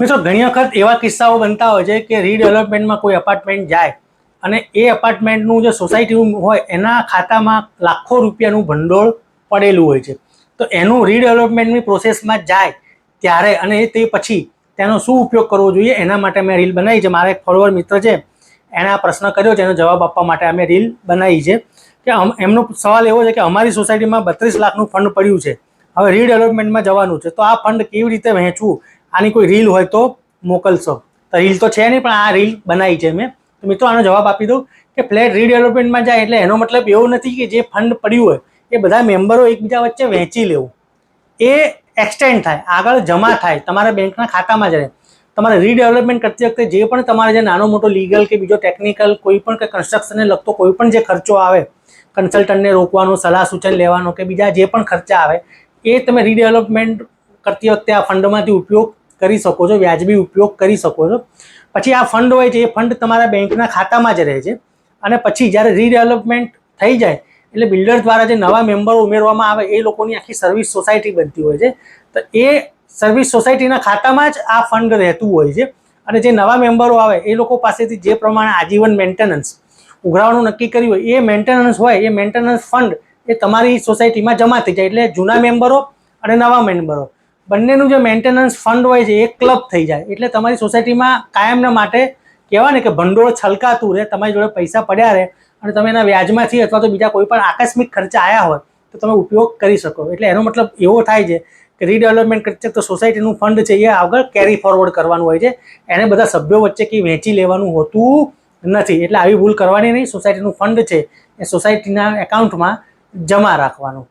મિત્રો ઘણી વખત એવા કિસ્સાઓ બનતા હોય છે કે રીડેવલપમેન્ટમાં કોઈ અપાર્ટમેન્ટ જાય અને એ અપાર્ટમેન્ટનું જે સોસાયટી હોય એના ખાતામાં લાખો રૂપિયાનું ભંડોળ પડેલું હોય છે. તો એનું રીડેવલપમેન્ટની પ્રોસેસમાં જાય ત્યારે અને તે પછી તેનો શું ઉપયોગ કરવો જોઈએ એના માટે મેં રીલ બનાવી છે. મારા એક ફોલોવર મિત્ર છે, એણે આ પ્રશ્ન કર્યો છે, એનો જવાબ આપવા માટે અમે રીલ બનાવી છે. કે એમનો સવાલ એવો છે કે અમારી સોસાયટીમાં 32 લાખનું ફંડ પડ્યું છે, હવે રીડેવલપમેન્ટમાં જવાનું છે, તો આ ફંડ કેવી રીતે વહેંચવું, આની કોઈ રીલ હોય તો મોકલશો. તો રીલ તો છે નહીં, પણ આ રીલ બનાવી છે મેં. તો મિત્રો આનો જવાબ આપી દઉં કે ફ્લેટ રીડેવલપમેન્ટમાં જાય એટલે એનો મતલબ એવો નથી કે જે ફંડ પડ્યું હોય એ બધા મેમ્બરો એકબીજા વચ્ચે વહેંચી લેવું. એ એક્સટેન્ડ થાય, આગળ જમા થાય, તમારા બેંકના ખાતામાં જ રહે. તમારે રીડેવલપમેન્ટ કરતી વખતે જે પણ તમારે જે નાનો મોટો લીગલ કે બીજો ટેકનિકલ કોઈ પણ કે કન્સ્ટ્રક્શનને લગતો કોઈ પણ જે ખર્ચો આવે, કન્સલ્ટન્ટને રોકવાનો, સલાહ સૂચન લેવાનો કે બીજા જે પણ ખર્ચા આવે એ તમે રીડેવલપમેન્ટ કરતી વખતે આ ફંડમાંથી ઉપયોગ કરી શકો છો, વ્યાજબી ઉપયોગ કરી શકો છો. પછી આ ફંડ હોય છે એ ફંડ તમારા બેંકના ખાતામાં જ રહે છે. અને પછી જ્યારે રીડેવલપમેન્ટ થઈ જાય એટલે બિલ્ડર દ્વારા જે નવા મેમ્બરો ઉમેરવામાં આવે એ લોકોની આખી સર્વિસ સોસાયટી બનતી હોય છે. તો એ સર્વિસ સોસાયટીના ખાતામાં જ આ ફંડ રહેતું હોય છે. અને જે નવા મેમ્બરો આવે એ લોકો પાસેથી જે પ્રમાણે આજીવન મેન્ટેનન્સ ઉઘરાવાનું નક્કી કર્યું હોય એ મેન્ટેનન્સ હોય, એ મેન્ટેનન્સ ફંડ એ તમારી સોસાયટીમાં જમા થઈ જાય. એટલે જૂના મેમ્બરો અને નવા મેમ્બરો બંનેનું જે મેન્ટેનન્સ ફંડ હોય છે એ ક્લબ થઈ જાય. એટલે તમારી સોસાયટીમાં કાયમના માટે કહેવાય ને કે ભંડોળ છલકાતું રહે, તમારી જોડે પૈસા પડ્યા રહે અને તમે એના વ્યાજમાંથી અથવા તો બીજા કોઈ પણ આકસ્મિક ખર્ચા આવ્યા હોય તો તમે ઉપયોગ કરી શકો. એટલે એનો મતલબ એવો થાય છે કે રીડેવલપમેન્ટ કરતી તો સોસાયટીનું ફંડ છે એ આગળ કેરી ફોરવર્ડ કરવાનું હોય છે, એને બધા સભ્યો વચ્ચે કંઈ વહેંચી લેવાનું હોતું નથી. એટલે આવી ભૂલ કરવાની નહીં. સોસાયટીનું ફંડ છે એ સોસાયટીના એકાઉન્ટમાં જમા રાખવાનું.